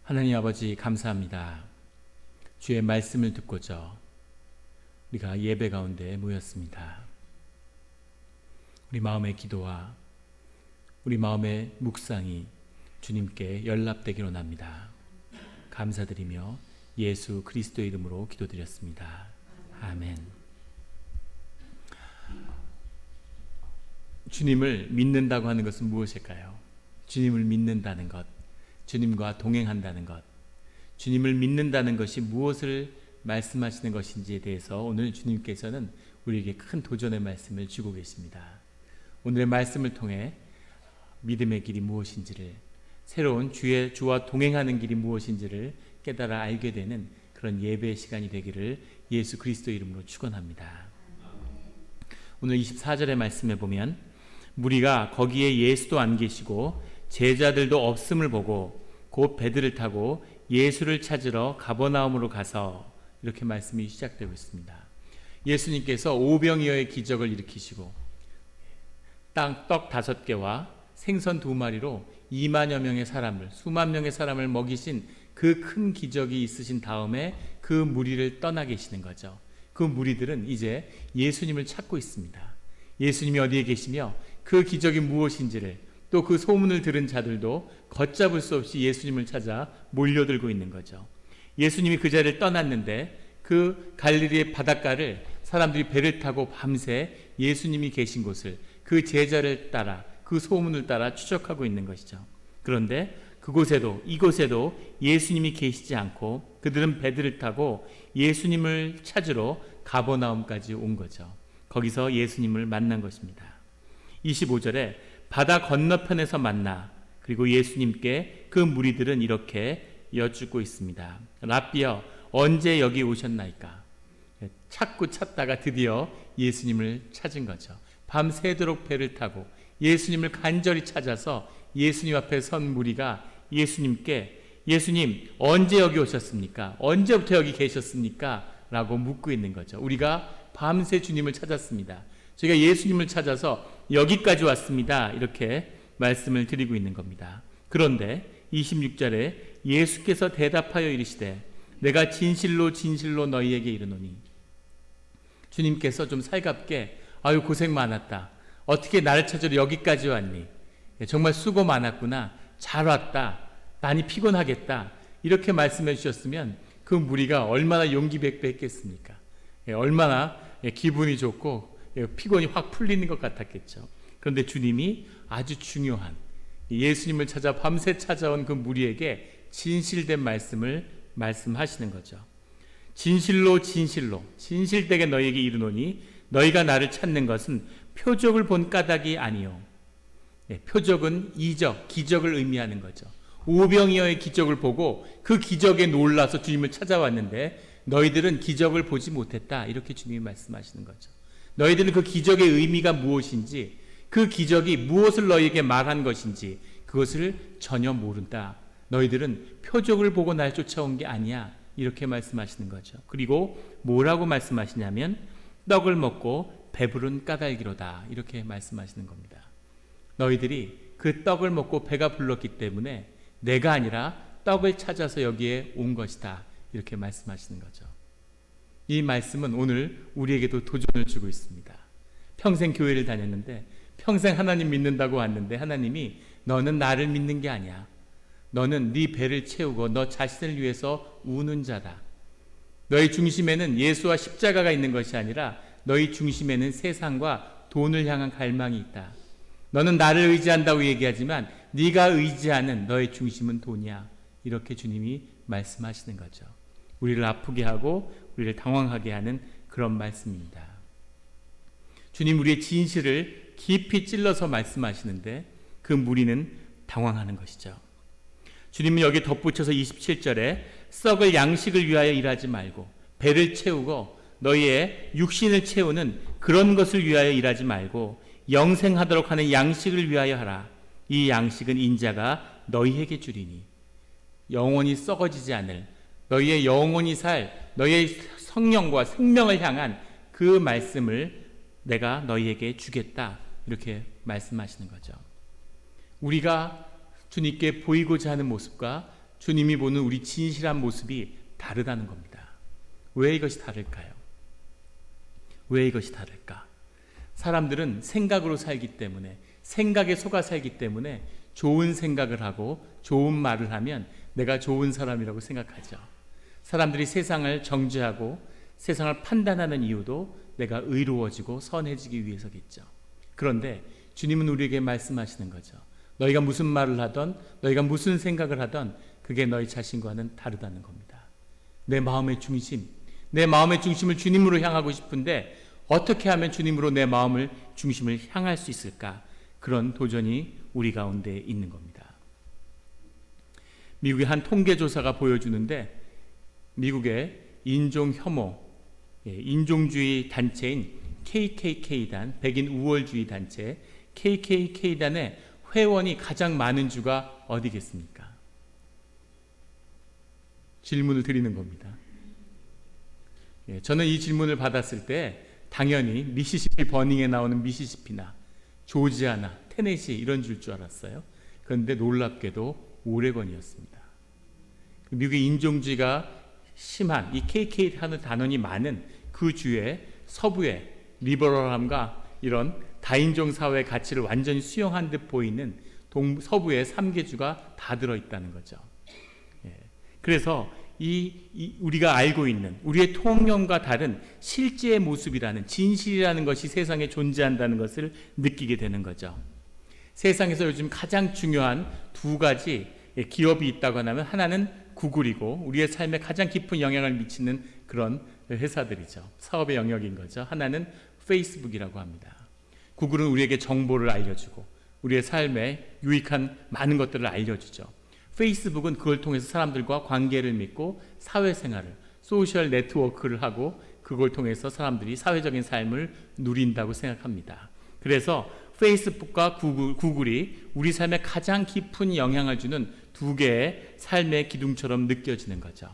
하나님 아버지 감사합니다. 주의 말씀을 듣고자 우리가 예배 가운데 모였습니다. 우리 마음의 기도와 우리 마음의 묵상이 주님께 연락되기로 원합니다. 감사드리며 예수 그리스도의 이름으로 기도드렸습니다. 아멘. 주님을 믿는다고 하는 것은 무엇일까요? 주님을 믿는다는 것, 주님과 동행한다는 것, 주님을 믿는다는 것이 무엇을 말씀하시는 것인지에 대해서 오늘 주님께서는 우리에게 큰 도전의 말씀을 주고 계십니다. 오늘의 말씀을 통해 믿음의 길이 무엇인지를, 새로운 주와 동행하는 길이 무엇인지를 깨달아 알게 되는 그런 예배의 시간이 되기를 예수 그리스도 이름으로 축원합니다. 오늘 24절의 말씀에 보면 무리가 거기에 예수도 안 계시고 제자들도 없음을 보고 곧 배들을 타고 예수를 찾으러 가버나움으로 가서, 이렇게 말씀이 시작되고 있습니다. 예수님께서 오병이어의 기적을 일으키시고 떡 5개와 생선 2마리로 2만여 명의 사람을, 수만 명의 사람을 먹이신 그 큰 기적이 있으신 다음에 그 무리를 떠나 계시는 거죠. 그 무리들은 이제 예수님을 찾고 있습니다. 예수님이 어디에 계시며 그 기적이 무엇인지를, 또 그 소문을 들은 자들도 걷잡을 수 없이 예수님을 찾아 몰려들고 있는 거죠. 예수님이 그 자리를 떠났는데 그 갈릴리의 바닷가를 사람들이 배를 타고 밤새 예수님이 계신 곳을, 그 제자를 따라, 그 소문을 따라 추적하고 있는 것이죠. 그런데 이곳에도 예수님이 계시지 않고 그들은 배들을 타고 예수님을 찾으러 가버나움까지 온 거죠. 거기서 예수님을 만난 것입니다. 25절에 바다 건너편에서 만나, 그리고 예수님께 그 무리들은 이렇게 여쭙고 있습니다. 랍비여, 언제 여기 오셨나이까? 찾다가 드디어 예수님을 찾은 거죠. 밤새도록 배를 타고 예수님을 간절히 찾아서 예수님 앞에 선 무리가 예수님께, 예수님 언제 여기 오셨습니까? 언제부터 여기 계셨습니까? 라고 묻고 있는 거죠. 우리가 밤새 주님을 찾았습니다. 저희가 예수님을 찾아서 여기까지 왔습니다. 이렇게 말씀을 드리고 있는 겁니다. 그런데 26절에 예수께서 대답하여 이르시되 내가 진실로 진실로 너희에게 이르노니, 주님께서 좀 살갑게, 아유 고생 많았다, 어떻게 나를 찾으러 여기까지 왔니, 정말 수고 많았구나, 잘 왔다, 많이 피곤하겠다, 이렇게 말씀해 주셨으면 그 무리가 얼마나 용기백배했겠습니까? 얼마나 기분이 좋고 피곤이 확 풀리는 것 같았겠죠. 그런데 주님이 아주 중요한, 예수님을 찾아 밤새 찾아온 그 무리에게 진실된 말씀을 말씀하시는 거죠. 진실로 진실로 진실되게 너희에게 이르노니 너희가 나를 찾는 것은 표적을 본 까닭이 아니요. 표적은 이적, 기적을 의미하는 거죠. 오병이어의 기적을 보고 그 기적에 놀라서 주님을 찾아왔는데 너희들은 기적을 보지 못했다, 이렇게 주님이 말씀하시는 거죠. 너희들은 그 기적의 의미가 무엇인지, 그 기적이 무엇을 너희에게 말한 것인지 그것을 전혀 모른다. 너희들은 표적을 보고 날 쫓아온 게 아니야, 이렇게 말씀하시는 거죠. 그리고 뭐라고 말씀하시냐면 떡을 먹고 배부른 까닭이로다, 이렇게 말씀하시는 겁니다. 너희들이 그 떡을 먹고 배가 불렀기 때문에 내가 아니라 떡을 찾아서 여기에 온 것이다, 이렇게 말씀하시는 거죠. 이 말씀은 오늘 우리에게도 도전을 주고 있습니다. 평생 교회를 다녔는데, 평생 하나님 믿는다고 왔는데 하나님이 너는 나를 믿는 게 아니야, 너는 네 배를 채우고 너 자신을 위해서 우는 자다, 너희 중심에는 예수와 십자가가 있는 것이 아니라 너희 중심에는 세상과 돈을 향한 갈망이 있다, 너는 나를 의지한다고 얘기하지만 네가 의지하는 너의 중심은 돈이야, 이렇게 주님이 말씀하시는 거죠. 우리를 아프게 하고 우리를 당황하게 하는 그런 말씀입니다. 주님 우리의 진실을 깊이 찔러서 말씀하시는데 그 무리는 당황하는 것이죠. 주님은 여기 덧붙여서 27절에 썩을 양식을 위하여 일하지 말고 배를 채우고 너희의 육신을 채우는 그런 것을 위하여 일하지 말고 영생하도록 하는 양식을 위하여 하라. 이 양식은 인자가 너희에게 주리니, 영원히 썩어지지 않을, 너희의 영원히 살 너희의 성령과 생명을 향한 그 말씀을 내가 너희에게 주겠다, 이렇게 말씀하시는 거죠. 우리가 주님께 보이고자 하는 모습과 주님이 보는 우리 진실한 모습이 다르다는 겁니다. 왜 이것이 다를까요? 왜 이것이 다를까? 사람들은 생각으로 살기 때문에, 생각에 속아 살기 때문에 좋은 생각을 하고 좋은 말을 하면 내가 좋은 사람이라고 생각하죠. 사람들이 세상을 정죄하고 세상을 판단하는 이유도 내가 의로워지고 선해지기 위해서겠죠. 그런데 주님은 우리에게 말씀하시는 거죠. 너희가 무슨 말을 하던, 너희가 무슨 생각을 하던 그게 너희 자신과는 다르다는 겁니다. 내 마음의 중심을 주님으로 향하고 싶은데 어떻게 하면 주님으로 내 마음을 중심을 향할 수 있을까? 그런 도전이 우리 가운데 있는 겁니다. 미국의 한 통계조사가 보여주는데 미국의 인종 혐오, 인종주의 단체인 KKK단, 백인 우월주의 단체 KKK단의 회원이 가장 많은 주가 어디겠습니까? 질문을 드리는 겁니다. 저는 이 질문을 받았을 때 당연히 미시시피 버닝에 나오는 미시시피나 조지아나 테네시 이런 줄 알았어요. 그런데 놀랍게도 오레곤이었습니다. 미국의 인종주의가 심한 이 KK 하는 단원이 많은 그 주에 서부의 리버럴함과 이런 다인종 사회의 가치를 완전히 수용한 듯 보이는 서부의 3개주가 다 들어있다는 거죠. 그래서 우리가 알고 있는 우리의 통념과 다른 실제의 모습이라는 진실이라는 것이 세상에 존재한다는 것을 느끼게 되는 거죠. 세상에서 요즘 가장 중요한 두 가지 기업이 있다고 하면 하나는 구글이고 우리의 삶에 가장 깊은 영향을 미치는 그런 회사들이죠. 사업의 영역인 거죠. 하나는 페이스북이라고 합니다. 구글은 우리에게 정보를 알려주고 우리의 삶에 유익한 많은 것들을 알려주죠. 페이스북은 그걸 통해서 사람들과 관계를 맺고 사회생활을, 소셜 네트워크를 하고 그걸 통해서 사람들이 사회적인 삶을 누린다고 생각합니다. 그래서 페이스북과 구글이 우리 삶에 가장 깊은 영향을 주는 두 개의 삶의 기둥처럼 느껴지는 거죠.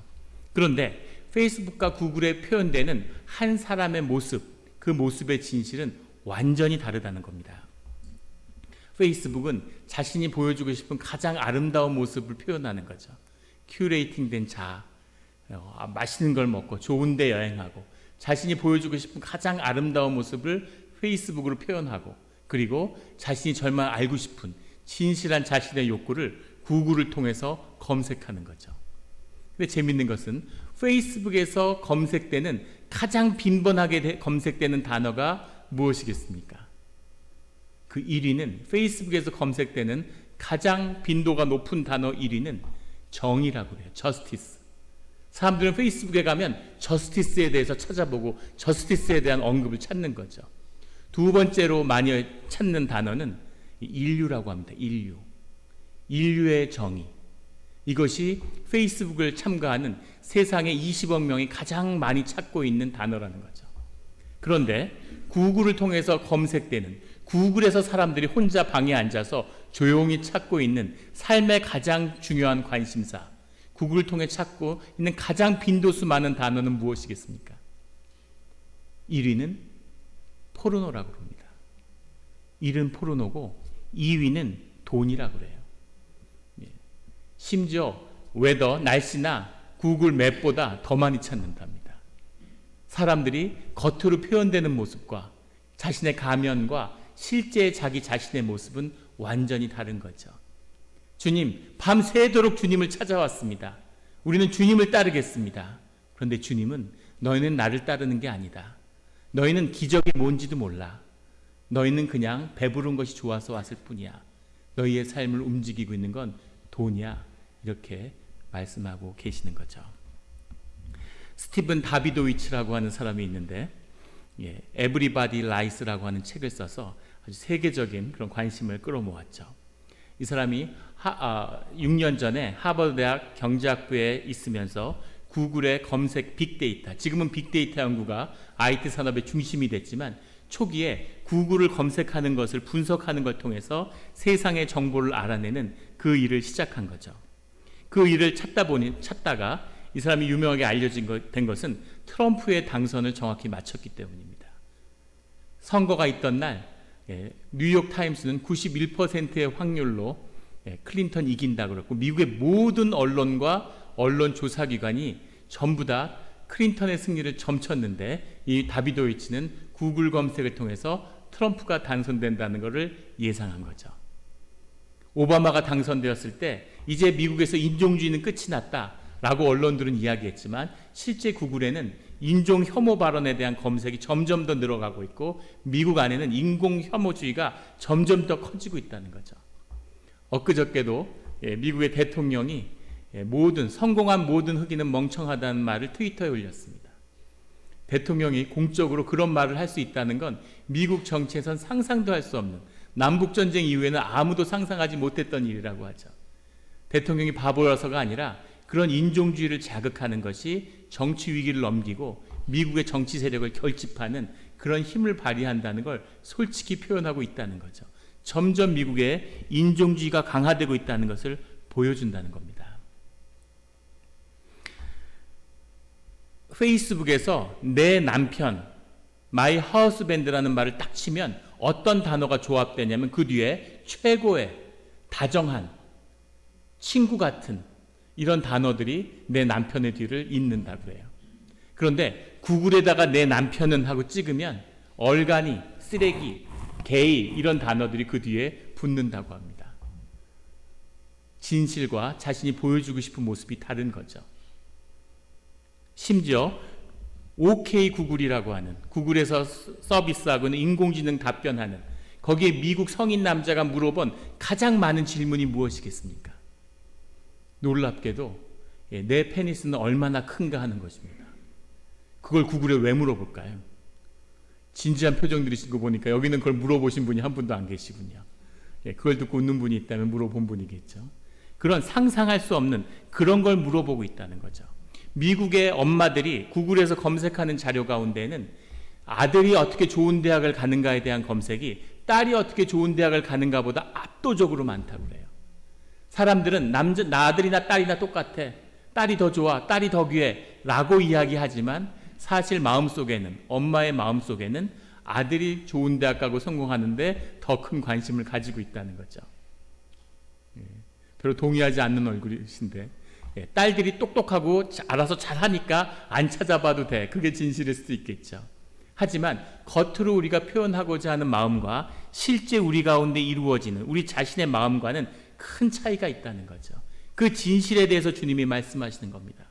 그런데 페이스북과 구글에 표현되는 한 사람의 모습, 그 모습의 진실은 완전히 다르다는 겁니다. 페이스북은 자신이 보여주고 싶은 가장 아름다운 모습을 표현하는 거죠. 큐레이팅된 맛있는 걸 먹고 좋은 데 여행하고 자신이 보여주고 싶은 가장 아름다운 모습을 페이스북으로 표현하고 그리고 자신이 정말 알고 싶은 진실한 자신의 욕구를 구글을 통해서 검색하는 거죠. 근데 재밌는 것은 페이스북에서 검색되는 가장 빈번하게 검색되는 단어가 무엇이겠습니까? 그 1위는 페이스북에서 검색되는 가장 빈도가 높은 단어 1위는 정의라고 해요. 저스티스. 사람들은 페이스북에 가면 저스티스에 대해서 찾아보고 저스티스에 대한 언급을 찾는 거죠. 두 번째로 많이 찾는 단어는 인류라고 합니다. 인류의 정의. 이것이 페이스북을 참가하는 세상의 20억 명이 가장 많이 찾고 있는 단어라는 거죠. 그런데 구글을 통해서 검색되는 구글에서 사람들이 혼자 방에 앉아서 조용히 찾고 있는 삶의 가장 중요한 관심사, 구글을 통해 찾고 있는 가장 빈도수 많은 단어는 무엇이겠습니까? 1위는 포르노라고 합니다. 1위는 포르노고 2위는 돈이라고 그래요. 심지어 웨더, 날씨나 구글 맵보다 더 많이 찾는답니다. 사람들이 겉으로 표현되는 모습과 자신의 가면과 실제 자기 자신의 모습은 완전히 다른 거죠. 주님, 밤새도록 주님을 찾아왔습니다. 우리는 주님을 따르겠습니다. 그런데 주님은 너희는 나를 따르는 게 아니다. 너희는 기적이 뭔지도 몰라. 너희는 그냥 배부른 것이 좋아서 왔을 뿐이야. 너희의 삶을 움직이고 있는 건 돈이야. 이렇게 말씀하고 계시는 거죠. 스티븐 다비도위치라고 하는 사람이 있는데 Everybody Lies라고 하는 책을 써서 아주 세계적인 그런 관심을 끌어모았죠. 이 사람이 6년 전에 하버드 대학 경제학부에 있으면서 구글의 검색 빅데이터, 지금은 빅데이터 연구가 IT 산업의 중심이 됐지만 초기에 구글을 검색하는 것을 분석하는 걸 통해서 세상의 정보를 알아내는 그 일을 시작한 거죠. 그 일을 찾다가 이 사람이 유명하게 된 것은 트럼프의 당선을 정확히 맞췄기 때문입니다. 선거가 있던 날 뉴욕 타임스는 91%의 확률로 클린턴 이긴다 그랬고 미국의 모든 언론과 언론 조사기관이 전부 다 클린턴의 승리를 점쳤는데 이 다비도이치는 구글 검색을 통해서 트럼프가 당선된다는 것을 예상한 거죠. 오바마가 당선되었을 때 이제 미국에서 인종주의는 끝이 났다라고 언론들은 이야기했지만 실제 구글에는 인종 혐오 발언에 대한 검색이 점점 더 늘어가고 있고 미국 안에는 인종 혐오주의가 점점 더 커지고 있다는 거죠. 엊그저께도 미국의 대통령이 성공한 모든 흑인은 멍청하다는 말을 트위터에 올렸습니다. 대통령이 공적으로 그런 말을 할 수 있다는 건 미국 정치에선 상상도 할 수 없는, 남북전쟁 이후에는 아무도 상상하지 못했던 일이라고 하죠. 대통령이 바보라서가 아니라 그런 인종주의를 자극하는 것이 정치 위기를 넘기고 미국의 정치 세력을 결집하는 그런 힘을 발휘한다는 걸 솔직히 표현하고 있다는 거죠. 점점 미국의 인종주의가 강화되고 있다는 것을 보여준다는 겁니다. 페이스북에서 내 남편, 마이 하우스밴드라는 말을 딱 치면 어떤 단어가 조합되냐면 그 뒤에 최고의, 다정한, 친구 같은 이런 단어들이 내 남편의 뒤를 잇는다고 해요. 그런데 구글에다가 내 남편은 하고 찍으면 얼간이, 쓰레기, 게이 이런 단어들이 그 뒤에 붙는다고 합니다. 진실과 자신이 보여주고 싶은 모습이 다른 거죠. 심지어 OK 구글이라고 하는, 구글에서 서비스하고 있는 인공지능 답변하는, 거기에 미국 성인 남자가 물어본 가장 많은 질문이 무엇이겠습니까? 놀랍게도 내 페니스는 얼마나 큰가 하는 것입니다. 그걸 구글에 왜 물어볼까요? 진지한 표정들이신 거 보니까 여기는 그걸 물어보신 분이 한 분도 안 계시군요. 그걸 듣고 웃는 분이 있다면 물어본 분이겠죠. 그런 상상할 수 없는 그런 걸 물어보고 있다는 거죠. 미국의 엄마들이 구글에서 검색하는 자료 가운데는 아들이 어떻게 좋은 대학을 가는가에 대한 검색이 딸이 어떻게 좋은 대학을 가는가보다 압도적으로 많다고 그래요. 사람들은 나 아들이나 딸이나 똑같아, 딸이 더 좋아, 딸이 더 귀해 라고 이야기하지만 사실 마음속에는, 엄마의 마음속에는 아들이 좋은 대학 가고 성공하는데 더 큰 관심을 가지고 있다는 거죠. 별로 동의하지 않는 얼굴이신데 딸들이 똑똑하고 알아서 잘하니까 안 찾아봐도 돼. 그게 진실일 수도 있겠죠. 하지만 겉으로 우리가 표현하고자 하는 마음과 실제 우리 가운데 이루어지는 우리 자신의 마음과는 큰 차이가 있다는 거죠. 그 진실에 대해서 주님이 말씀하시는 겁니다.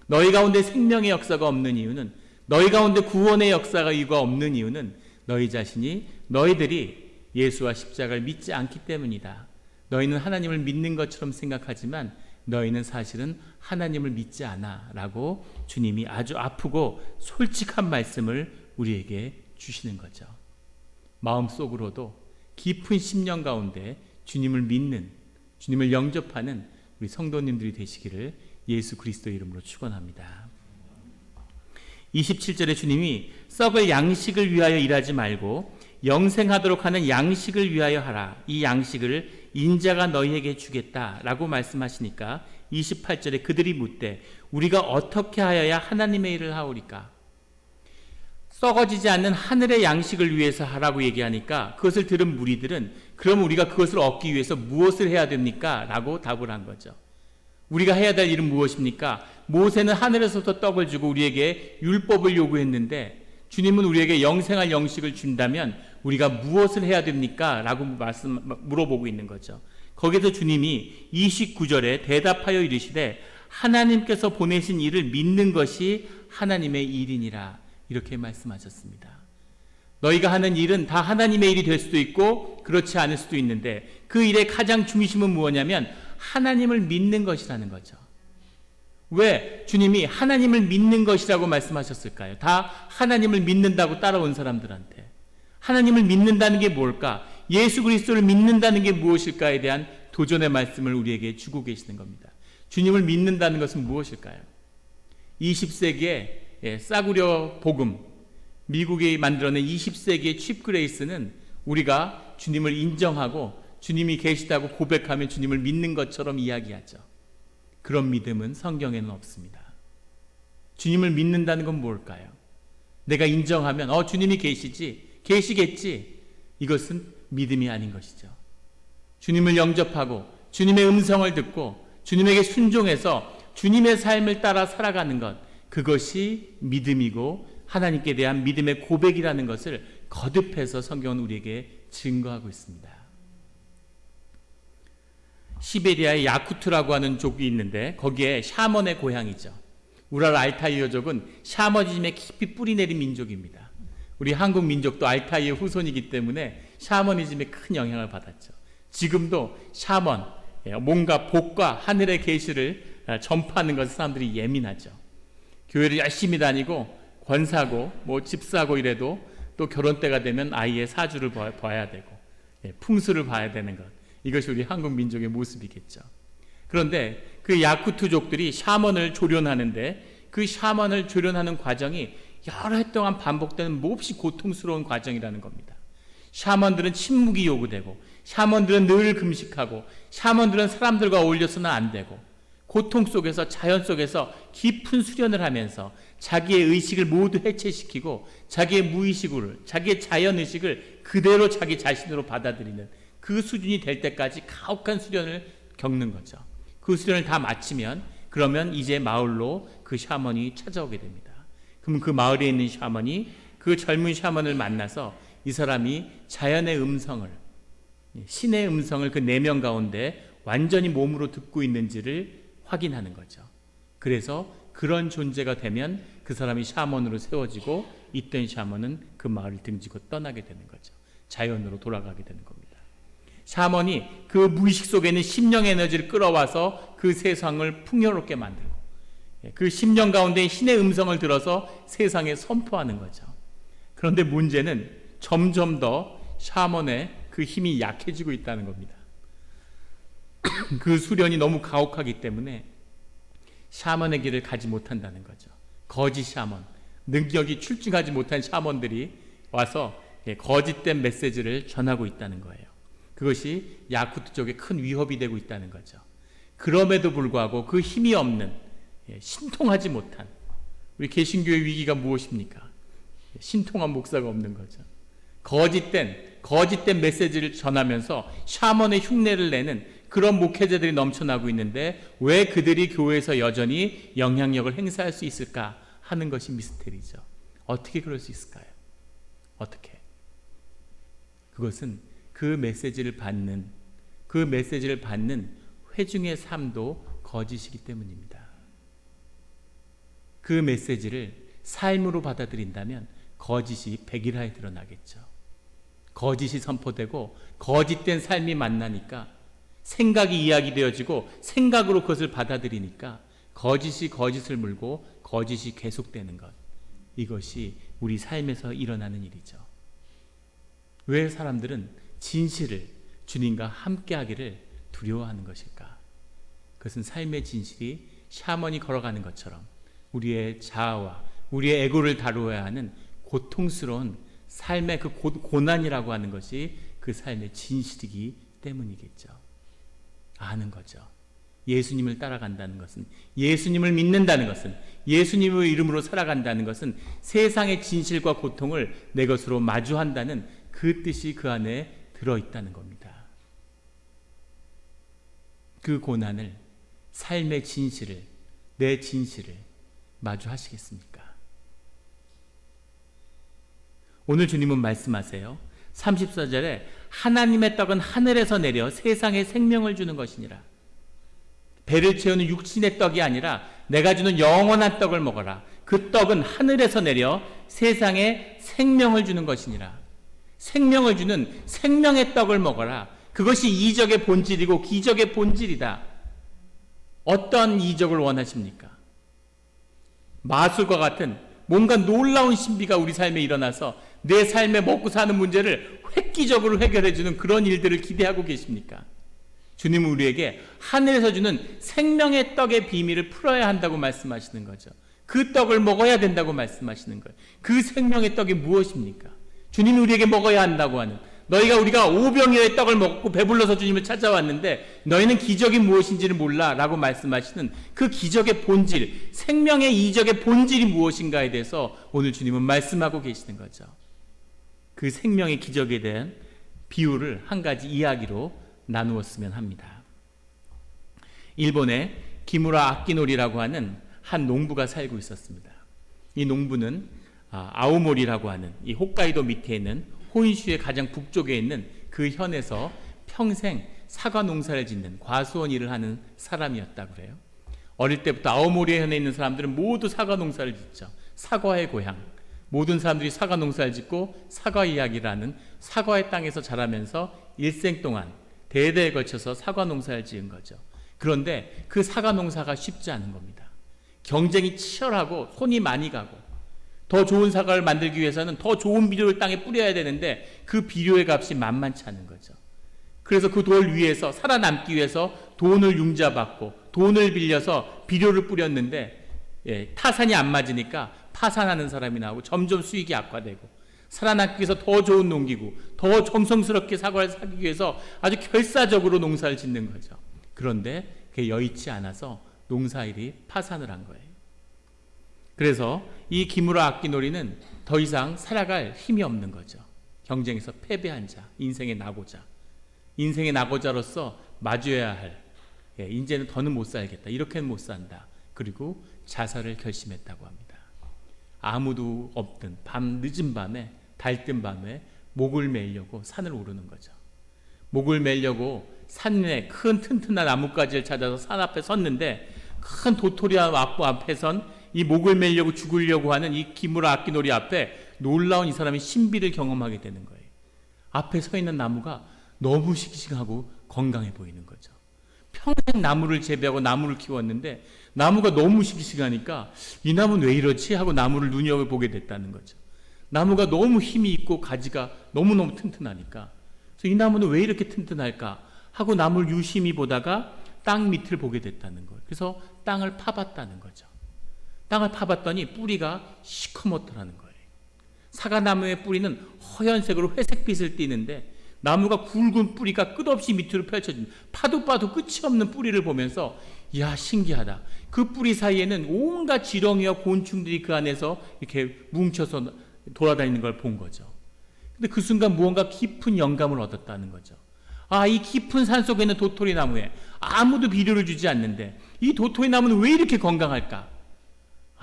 너희 가운데 생명의 역사가 없는 이유는, 너희 가운데 구원의 역사가 없는 이유는 너희 자신이, 너희들이 예수와 십자가를 믿지 않기 때문이다. 너희는 하나님을 믿는 것처럼 생각하지만 너희는 사실은 하나님을 믿지 않아 라고 주님이 아주 아프고 솔직한 말씀을 우리에게 주시는 거죠. 마음속으로도 깊은 심령 가운데 주님을 믿는, 주님을 영접하는 우리 성도님들이 되시기를 예수 그리스도의 이름으로 축원합니다. 27절에 주님이 썩을 양식을 위하여 일하지 말고 영생하도록 하는 양식을 위하여 하라. 이 양식을 인자가 너희에게 주겠다라고 말씀하시니까 28절에 그들이 묻되 우리가 어떻게 하여야 하나님의 일을 하오리까? 썩어지지 않는 하늘의 양식을 위해서 하라고 얘기하니까 그것을 들은 무리들은 그럼 우리가 그것을 얻기 위해서 무엇을 해야 됩니까? 라고 답을 한 거죠. 우리가 해야 될 일은 무엇입니까? 모세는 하늘에서부터 떡을 주고 우리에게 율법을 요구했는데 주님은 우리에게 영생할 영식을 준다면 우리가 무엇을 해야 됩니까? 라고 물어보고 있는 거죠. 거기서 주님이 29절에 대답하여 이르시되 하나님께서 보내신 일을 믿는 것이 하나님의 일이니라. 이렇게 말씀하셨습니다. 너희가 하는 일은 다 하나님의 일이 될 수도 있고 그렇지 않을 수도 있는데 그 일의 가장 중심은 무엇이냐면 하나님을 믿는 것이라는 거죠. 왜 주님이 하나님을 믿는 것이라고 말씀하셨을까요? 다 하나님을 믿는다고 따라온 사람들한테. 하나님을 믿는다는 게 뭘까? 예수 그리스도를 믿는다는 게 무엇일까에 대한 도전의 말씀을 우리에게 주고 계시는 겁니다. 주님을 믿는다는 것은 무엇일까요? 20세기에 싸구려 복음, 미국이 만들어낸 20세기의 칩그레이스는 우리가 주님을 인정하고 주님이 계시다고 고백하면 주님을 믿는 것처럼 이야기하죠. 그런 믿음은 성경에는 없습니다. 주님을 믿는다는 건 뭘까요? 내가 인정하면 주님이 계시겠지. 이것은 믿음이 아닌 것이죠. 주님을 영접하고 주님의 음성을 듣고 주님에게 순종해서 주님의 삶을 따라 살아가는 것, 그것이 믿음이고 하나님께 대한 믿음의 고백이라는 것을 거듭해서 성경은 우리에게 증거하고 있습니다. 시베리아의 야쿠트라고 하는 족이 있는데 거기에 샤먼의 고향이죠. 우랄 알타이어족은 샤머니즘에 깊이 뿌리내린 민족입니다. 우리 한국 민족도 알타이어 후손이기 때문에 샤머니즘에 큰 영향을 받았죠. 지금도 샤먼, 뭔가 복과 하늘의 계시를 전파하는 것에 사람들이 예민하죠. 교회를 열심히 다니고 권사고 집사고 이래도 또 결혼 때가 되면 아이의 사주를 봐야 되고 풍수를 봐야 되는 것, 이것이 우리 한국 민족의 모습이겠죠. 그런데 그 야쿠트족들이 샤먼을 조련하는데 그 샤먼을 조련하는 과정이 여러 해 동안 반복되는 몹시 고통스러운 과정이라는 겁니다. 샤먼들은 침묵이 요구되고, 샤먼들은 늘 금식하고, 샤먼들은 사람들과 어울려서는 안 되고, 고통 속에서, 자연 속에서 깊은 수련을 하면서 자기의 의식을 모두 해체시키고 자기의 무의식을, 자기의 자연의식을 그대로 자기 자신으로 받아들이는 그 수준이 될 때까지 가혹한 수련을 겪는 거죠. 그 수련을 다 마치면 그러면 이제 마을로 그 샤먼이 찾아오게 됩니다. 그럼 그 마을에 있는 샤먼이 그 젊은 샤먼을 만나서 이 사람이 자연의 음성을, 신의 음성을 그 내면 가운데 완전히 몸으로 듣고 있는지를 확인하는 거죠. 그래서 그런 존재가 되면 그 사람이 샤먼으로 세워지고 있던 샤먼은 그 마을을 등지고 떠나게 되는 거죠. 자연으로 돌아가게 되는 겁니다. 샤먼이 그 무의식 속에 있는 심령 에너지를 끌어와서 그 세상을 풍요롭게 만들고 그 심령 가운데 신의 음성을 들어서 세상에 선포하는 거죠. 그런데 문제는 점점 더 샤먼의 그 힘이 약해지고 있다는 겁니다. 그 수련이 너무 가혹하기 때문에 샤먼의 길을 가지 못한다는 거죠. 거짓 샤먼, 능력이 출중하지 못한 샤먼들이 와서 거짓된 메시지를 전하고 있다는 거예요. 그것이 야쿠트 쪽에 큰 위협이 되고 있다는 거죠. 그럼에도 불구하고 그 힘이 없는, 신통하지 못한, 우리 개신교의 위기가 무엇입니까? 신통한 목사가 없는 거죠. 거짓된 메시지를 전하면서 샤먼의 흉내를 내는 그런 목회자들이 넘쳐나고 있는데 왜 그들이 교회에서 여전히 영향력을 행사할 수 있을까 하는 것이 미스테리죠. 어떻게 그럴 수 있을까요? 어떻게? 그것은 그 메시지를 받는 회중의 삶도 거짓이기 때문입니다. 그 메시지를 삶으로 받아들인다면 거짓이 백일하에 드러나겠죠. 거짓이 선포되고 거짓된 삶이 만나니까 생각이 이야기되어지고 생각으로 그것을 받아들이니까 거짓이 거짓을 물고 거짓이 계속되는 것, 이것이 우리 삶에서 일어나는 일이죠. 왜 사람들은 진실을, 주님과 함께하기를 두려워하는 것일까? 그것은 삶의 진실이 샤먼이 걸어가는 것처럼 우리의 자아와 우리의 에고를 다루어야 하는 고통스러운 삶의 그 고난이라고 하는 것이 그 삶의 진실이기 때문이겠죠. 아는 거죠. 예수님을 따라간다는 것은, 예수님을 믿는다는 것은, 예수님의 이름으로 살아간다는 것은 세상의 진실과 고통을 내 것으로 마주한다는 그 뜻이 그 안에 들어있다는 겁니다. 그 고난을, 삶의 진실을, 내 진실을 마주하시겠습니까? 오늘 주님은 말씀하세요. 34절에 하나님의 떡은 하늘에서 내려 세상에 생명을 주는 것이니라. 배를 채우는 육신의 떡이 아니라 내가 주는 영원한 떡을 먹어라. 그 떡은 하늘에서 내려 세상에 생명을 주는 것이니라. 생명을 주는 생명의 떡을 먹어라. 그것이 이적의 본질이고 기적의 본질이다. 어떤 이적을 원하십니까? 마술과 같은 뭔가 놀라운 신비가 우리 삶에 일어나서 내 삶에 먹고 사는 문제를 획기적으로 해결해주는 그런 일들을 기대하고 계십니까? 주님은 우리에게 하늘에서 주는 생명의 떡의 비밀을 풀어야 한다고 말씀하시는 거죠. 그 떡을 먹어야 된다고 말씀하시는 거예요. 그 생명의 떡이 무엇입니까? 주님이 우리에게 먹어야 한다고 하는, 우리가 오병이어의 떡을 먹고 배불러서 주님을 찾아왔는데 너희는 기적이 무엇인지를 몰라 라고 말씀하시는 그 기적의 본질, 생명의 이적의 본질이 무엇인가에 대해서 오늘 주님은 말씀하고 계시는 거죠. 그 생명의 기적에 대한 비유를 한 가지 이야기로 나누었으면 합니다. 일본에 기무라 아키노리라고 하는 한 농부가 살고 있었습니다. 이 농부는 아오모리라고 하는 이 홋카이도 밑에 있는 혼슈의 가장 북쪽에 있는 그 현에서 평생 사과 농사를 짓는 과수원 일을 하는 사람이었다고 그래요. 어릴 때부터 아오모리 현에 있는 사람들은 모두 사과 농사를 짓죠. 사과의 고향. 모든 사람들이 사과 농사를 짓고 사과 이야기를 하는 사과의 땅에서 자라면서 일생 동안 대대에 걸쳐서 사과 농사를 지은 거죠. 그런데 그 사과 농사가 쉽지 않은 겁니다. 경쟁이 치열하고 손이 많이 가고 더 좋은 사과를 만들기 위해서는 더 좋은 비료를 땅에 뿌려야 되는데 그 비료의 값이 만만치 않은 거죠. 그래서 그 돌 위에서 살아남기 위해서 돈을 융자받고 돈을 빌려서 비료를 뿌렸는데 타산이 안 맞으니까 파산하는 사람이 나오고 점점 수익이 악화되고 살아남기 위해서 더 좋은 농기구, 더 정성스럽게 사과를 사기 위해서 아주 결사적으로 농사를 짓는 거죠. 그런데 그게 여의치 않아서 농사일이 파산을 한 거예요. 그래서 이 기무라 아키노리는 더 이상 살아갈 힘이 없는 거죠. 경쟁에서 패배한 자, 인생의 낙오자. 인생의 낙오자로서 마주해야 할 이제는 더는 못 살겠다. 이렇게는 못 산다. 그리고 자살을 결심했다고 합니다. 아무도 없던 늦은 밤에 달뜬 밤에 목을 매려고 산을 오르는 거죠. 목을 매려고 산에 큰 튼튼한 나뭇가지를 찾아서 산 앞에 섰는데 큰 도토리와 막부 앞에 선 이 목을 매려고 죽으려고 하는 이 기무라 아키노리 앞에 놀라운 이 사람이 신비를 경험하게 되는 거예요. 앞에 서 있는 나무가 너무 싱싱하고 건강해 보이는 거죠. 평생 나무를 재배하고 나무를 키웠는데 나무가 너무 싱싱하니까 이 나무는 왜 이렇지 하고 나무를 눈여겨보게 됐다는 거죠. 나무가 너무 힘이 있고 가지가 너무너무 튼튼하니까 그래서 이 나무는 왜 이렇게 튼튼할까 하고 나무를 유심히 보다가 땅 밑을 보게 됐다는 거예요. 그래서 땅을 파봤다는 거죠. 땅을 파봤더니 뿌리가 시커멓더라는 거예요. 사과나무의 뿌리는 허연색으로 회색빛을 띠는데 나무가 굵은 뿌리가 끝없이 밑으로 펼쳐진 파도 끝이 없는 뿌리를 보면서 이야 신기하다. 그 뿌리 사이에는 온갖 지렁이와 곤충들이 그 안에서 이렇게 뭉쳐서 돌아다니는 걸 본 거죠. 근데 그 순간 무언가 깊은 영감을 얻었다는 거죠. 이 깊은 산속에 있는 도토리 나무에 아무도 비료를 주지 않는데 이 도토리 나무는 왜 이렇게 건강할까?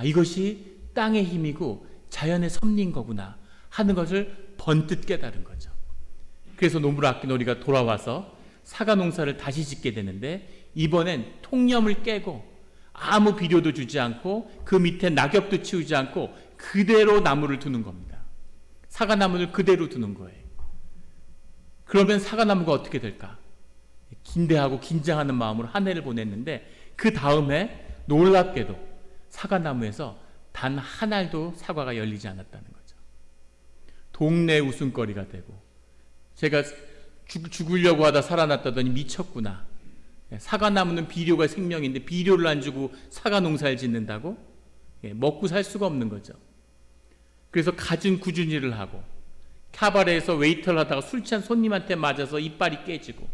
이것이 땅의 힘이고 자연의 섭리인 거구나 하는 것을 번뜩 깨달은 거죠. 그래서 노무라 아키노리가 돌아와서 사과 농사를 다시 짓게 되는데 이번엔 통념을 깨고 아무 비료도 주지 않고 그 밑에 낙엽도 치우지 않고 그대로 나무를 두는 겁니다. 사과나무를 그대로 두는 거예요. 그러면 사과나무가 어떻게 될까? 긴대하고 긴장하는 마음으로 한 해를 보냈는데 그 다음에 놀랍게도 사과나무에서 단 한 알도 사과가 열리지 않았다는 거죠. 동네 웃음거리가 되고 제가 죽으려고 하다 살아났다더니 미쳤구나. 사과나무는 비료가 생명인데 비료를 안 주고 사과 농사를 짓는다고? 먹고 살 수가 없는 거죠. 그래서 갖은 꾸준히를 하고 카바레에서 웨이터를 하다가 술 취한 손님한테 맞아서 이빨이 깨지고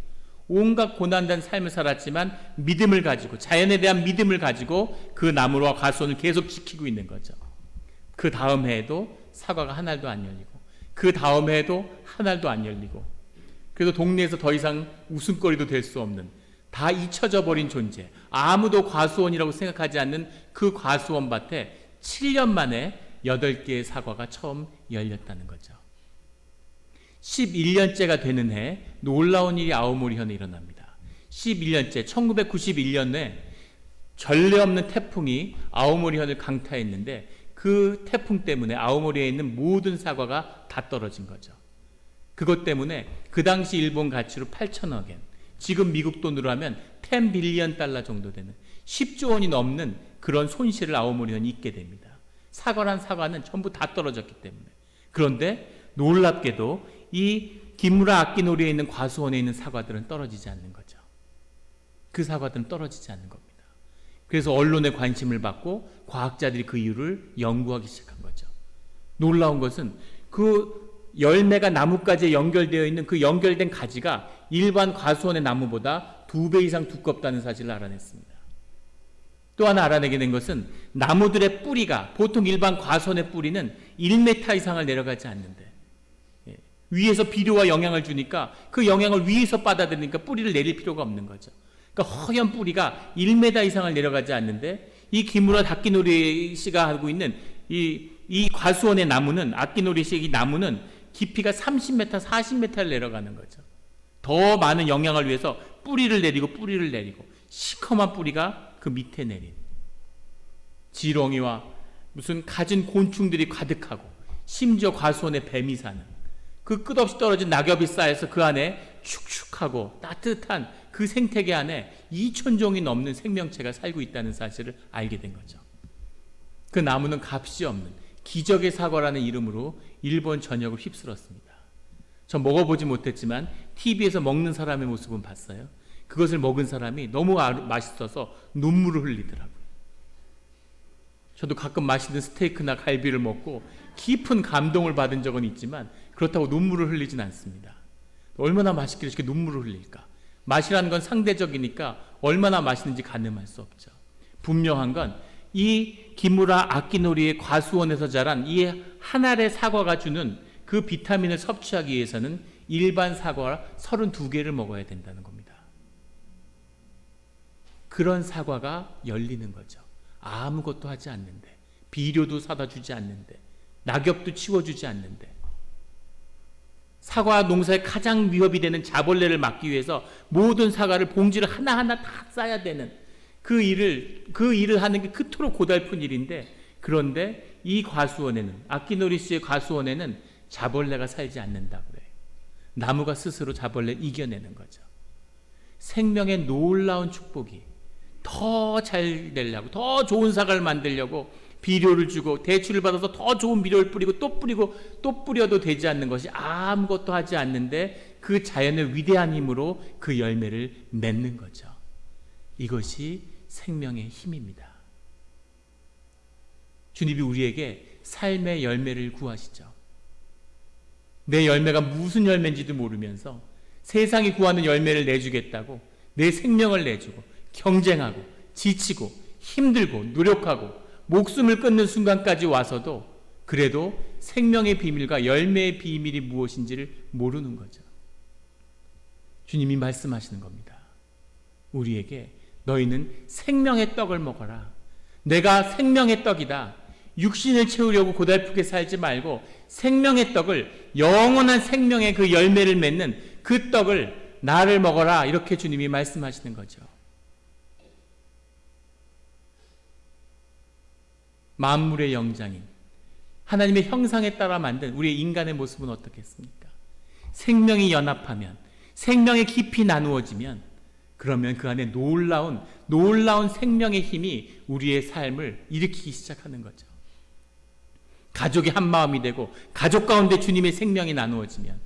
온갖 고난된 삶을 살았지만 믿음을 가지고 자연에 대한 믿음을 가지고 그 나무와 과수원을 계속 지키고 있는 거죠. 그 다음 해에도 사과가 한 알도 안 열리고 그 다음 해에도 한 알도 안 열리고 그래서 동네에서 더 이상 웃음거리도 될 수 없는 다 잊혀져 버린 존재, 아무도 과수원이라고 생각하지 않는 그 과수원 밭에 7년 만에 8개의 사과가 처음 열렸다는 거죠. 11년째가 되는 해 놀라운 일이 아오모리 현에 일어납니다. 11년째 1991년에 전례 없는 태풍이 아오모리 현을 강타했는데 그 태풍 때문에 아오모리에 있는 모든 사과가 다 떨어진 거죠. 그것 때문에 그 당시 일본 가치로 8천억 엔, 지금 미국 돈으로 하면 10 빌리언 달러 정도 되는 10조 원이 넘는 그런 손실을 아오모리 현이 입게 됩니다. 사과는 전부 다 떨어졌기 때문에. 그런데 놀랍게도 이 기무라 아키노리에 있는 과수원에 있는 사과들은 떨어지지 않는 거죠. 그 사과들은 떨어지지 않는 겁니다. 그래서 언론의 관심을 받고 과학자들이 그 이유를 연구하기 시작한 거죠. 놀라운 것은 그 열매가 나뭇가지에 연결되어 있는 그 연결된 가지가 일반 과수원의 나무보다 2배 이상 두껍다는 사실을 알아냈습니다. 또 하나 알아내게 된 것은 나무들의 뿌리가 보통 일반 과수원의 뿌리는 1m 이상을 내려가지 않는데 위에서 비료와 영양을 주니까 그 영양을 위에서 받아들이니까 뿌리를 내릴 필요가 없는 거죠. 그러니까 허연 뿌리가 1m 이상을 내려가지 않는데 이 기무라 아끼노리 씨가 하고 있는 이 과수원의 나무는 아끼노리 씨의 이 나무는 깊이가 30m, 40m를 내려가는 거죠. 더 많은 영향을 위해서 뿌리를 내리고 시커먼 뿌리가 그 밑에 내린 지렁이와 무슨 갖은 곤충들이 가득하고 심지어 과수원에 뱀이 사는 그 끝없이 떨어진 낙엽이 쌓여서 그 안에 축축하고 따뜻한 그 생태계 안에 2,000종이 넘는 생명체가 살고 있다는 사실을 알게 된 거죠. 그 나무는 값이 없는 기적의 사과라는 이름으로 일본 전역을 휩쓸었습니다. 전 먹어보지 못했지만 TV에서 먹는 사람의 모습은 봤어요. 그것을 먹은 사람이 너무 맛있어서 눈물을 흘리더라고요. 저도 가끔 맛있는 스테이크나 갈비를 먹고 깊은 감동을 받은 적은 있지만 그렇다고 눈물을 흘리진 않습니다. 얼마나 맛있길래 이렇게 눈물을 흘릴까? 맛이라는 건 상대적이니까 얼마나 맛있는지 가늠할 수 없죠. 분명한 건 이 기무라 아끼노리의 과수원에서 자란 이 한 알의 사과가 주는 그 비타민을 섭취하기 위해서는 일반 사과 32개를 먹어야 된다는 겁니다. 그런 사과가 열리는 거죠. 아무것도 하지 않는데, 비료도 사다 주지 않는데, 낙엽도 치워주지 않는데, 사과 농사에 가장 위협이 되는 자벌레를 막기 위해서 모든 사과를 봉지를 하나하나 다 싸야 되는 그 일을 하는 게 그토록 고달픈 일인데, 그런데 이 과수원에는, 아끼노리 씨의 과수원에는 자벌레가 살지 않는다고 그래요. 나무가 스스로 자벌레를 이겨내는 거죠. 생명의 놀라운 축복이 더 잘 되려고, 더 좋은 사과를 만들려고 비료를 주고 대추를 받아서 더 좋은 비료를 뿌리고 또 뿌려도 되지 않는 것이 아무것도 하지 않는데 그 자연의 위대한 힘으로 그 열매를 맺는 거죠. 이것이 생명의 힘입니다. 주님이 우리에게 삶의 열매를 구하시죠. 내 열매가 무슨 열매인지도 모르면서 세상이 구하는 열매를 내주겠다고 내 생명을 내주고 경쟁하고 지치고 힘들고 노력하고 목숨을 끊는 순간까지 와서도 그래도 생명의 비밀과 열매의 비밀이 무엇인지를 모르는 거죠. 주님이 말씀하시는 겁니다. 우리에게 너희는 생명의 떡을 먹어라. 내가 생명의 떡이다. 육신을 채우려고 고달프게 살지 말고 생명의 떡을, 영원한 생명의 그 열매를 맺는 그 떡을 나를 먹어라. 이렇게 주님이 말씀하시는 거죠. 만물의 영장인 하나님의 형상에 따라 만든 우리의 인간의 모습은 어떻겠습니까? 생명이 연합하면, 생명이 깊이 나누어지면 그러면 그 안에 놀라운 생명의 힘이 우리의 삶을 일으키기 시작하는 거죠. 가족이 한 마음이 되고 가족 가운데 주님의 생명이 나누어지면,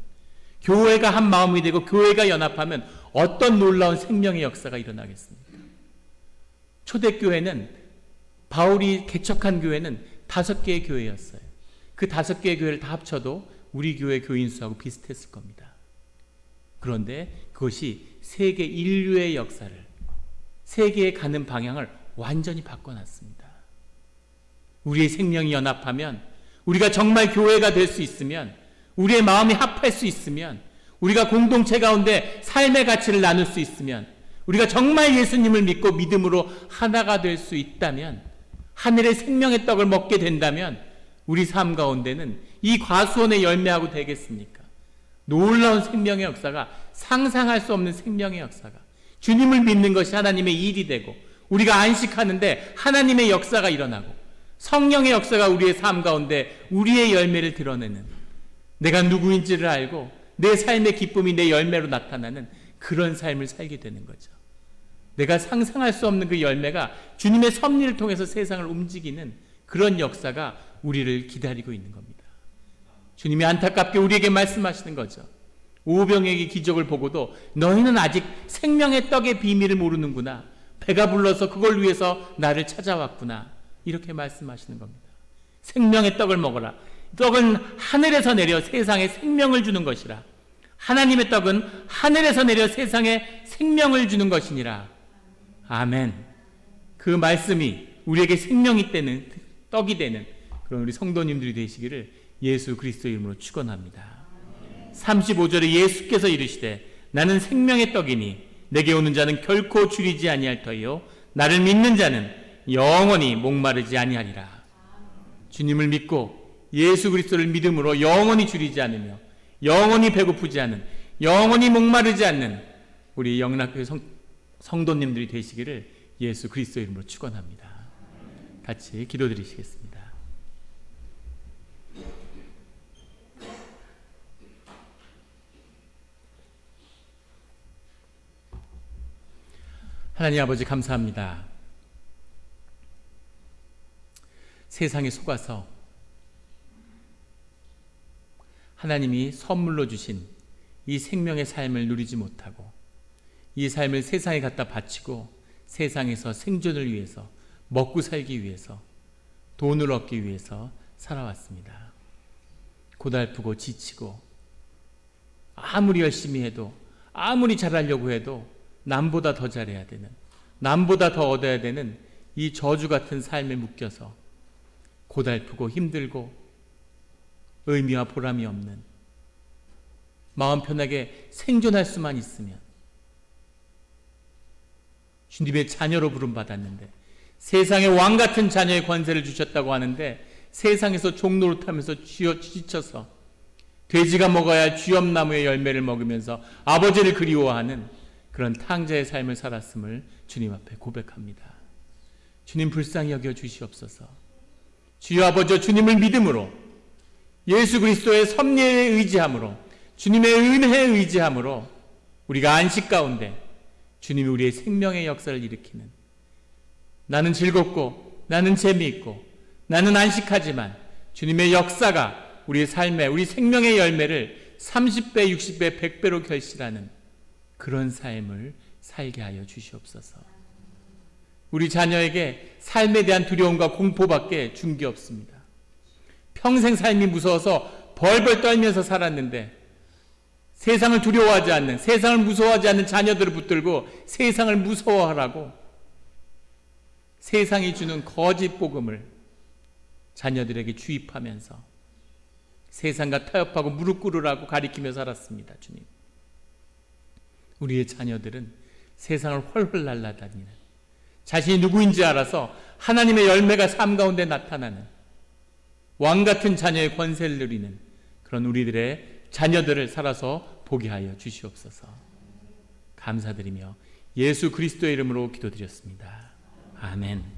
교회가 한 마음이 되고 교회가 연합하면 어떤 놀라운 생명의 역사가 일어나겠습니까? 초대교회는, 바울이 개척한 교회는 5개의 교회였어요. 그 5개의 교회를 다 합쳐도 우리 교회 교인 수하고 비슷했을 겁니다. 그런데 그것이 세계 인류의 역사를, 세계에 가는 방향을 완전히 바꿔놨습니다. 우리의 생명이 연합하면, 우리가 정말 교회가 될 수 있으면, 우리의 마음이 합할 수 있으면, 우리가 공동체 가운데 삶의 가치를 나눌 수 있으면, 우리가 정말 예수님을 믿고 믿음으로 하나가 될 수 있다면, 하늘의 생명의 떡을 먹게 된다면 우리 삶 가운데는 이 과수원의 열매하고 되겠습니까? 놀라운 생명의 역사가, 상상할 수 없는 생명의 역사가, 주님을 믿는 것이 하나님의 일이 되고 우리가 안식하는데 하나님의 역사가 일어나고 성령의 역사가 우리의 삶 가운데 우리의 열매를 드러내는, 내가 누구인지를 알고 내 삶의 기쁨이 내 열매로 나타나는 그런 삶을 살게 되는 거죠. 내가 상상할 수 없는 그 열매가 주님의 섭리를 통해서 세상을 움직이는 그런 역사가 우리를 기다리고 있는 겁니다. 주님이 안타깝게 우리에게 말씀하시는 거죠. 오병이의 기적을 보고도 너희는 아직 생명의 떡의 비밀을 모르는구나. 배가 불러서 그걸 위해서 나를 찾아왔구나. 이렇게 말씀하시는 겁니다. 생명의 떡을 먹어라. 떡은 하늘에서 내려 세상에 생명을 주는 것이라. 하나님의 떡은 하늘에서 내려 세상에 생명을 주는 것이니라. 아멘. 그 말씀이 우리에게 생명이 되는, 떡이 되는 그런 우리 성도님들이 되시기를 예수 그리스도의 이름으로 축원합니다. 35절에 예수께서 이르시되 나는 생명의 떡이니 내게 오는 자는 결코 줄이지 아니할 터이요 나를 믿는 자는 영원히 목마르지 아니하리라. 주님을 믿고 예수 그리스도를 믿음으로 영원히 줄이지 않으며 영원히 배고프지 않는, 영원히 목마르지 않는 우리 영락교회 성도님들이 되시기를 예수 그리스도 이름으로 축원합니다. 같이 기도드리시겠습니다. 하나님 아버지 감사합니다. 세상에 속아서 하나님이 선물로 주신 이 생명의 삶을 누리지 못하고 이 삶을 세상에 갖다 바치고 세상에서 생존을 위해서, 먹고 살기 위해서, 돈을 얻기 위해서 살아왔습니다. 고달프고 지치고 아무리 열심히 해도, 아무리 잘하려고 해도 남보다 더 잘해야 되는, 남보다 더 얻어야 되는 이 저주 같은 삶에 묶여서 고달프고 힘들고 의미와 보람이 없는, 마음 편하게 생존할 수만 있으면 주님의 자녀로 부름받았는데, 세상의 왕 같은 자녀의 권세를 주셨다고 하는데 세상에서 종노릇하면서 지쳐서 돼지가 먹어야 할 쥐엄나무의 열매를 먹으면서 아버지를 그리워하는 그런 탕자의 삶을 살았음을 주님 앞에 고백합니다. 주님 불쌍히 여겨 주시옵소서. 주여 아버지, 주님을 믿음으로, 예수 그리스도의 섭리에 의지함으로, 주님의 은혜에 의지함으로 우리가 안식 가운데 주님이 우리의 생명의 역사를 일으키는, 나는 즐겁고 나는 재미있고 나는 안식하지만 주님의 역사가 우리의 삶에, 우리 생명의 열매를 30배, 60배, 100배로 결실하는 그런 삶을 살게 하여 주시옵소서. 우리 자녀에게 삶에 대한 두려움과 공포밖에 준 게 없습니다. 평생 삶이 무서워서 벌벌 떨면서 살았는데 세상을 두려워하지 않는, 세상을 무서워하지 않는 자녀들을 붙들고 세상을 무서워하라고 세상이 주는 거짓 복음을 자녀들에게 주입하면서 세상과 타협하고 무릎 꿇으라고 가리키며 살았습니다. 주님, 우리의 자녀들은 세상을 훨훨 날아다니는, 자신이 누구인지 알아서 하나님의 열매가 삶 가운데 나타나는 왕같은 자녀의 권세를 누리는 그런 우리들의 자녀들을 살아서 보게 하여 주시옵소서. 감사드리며 예수 그리스도의 이름으로 기도드렸습니다. 아멘.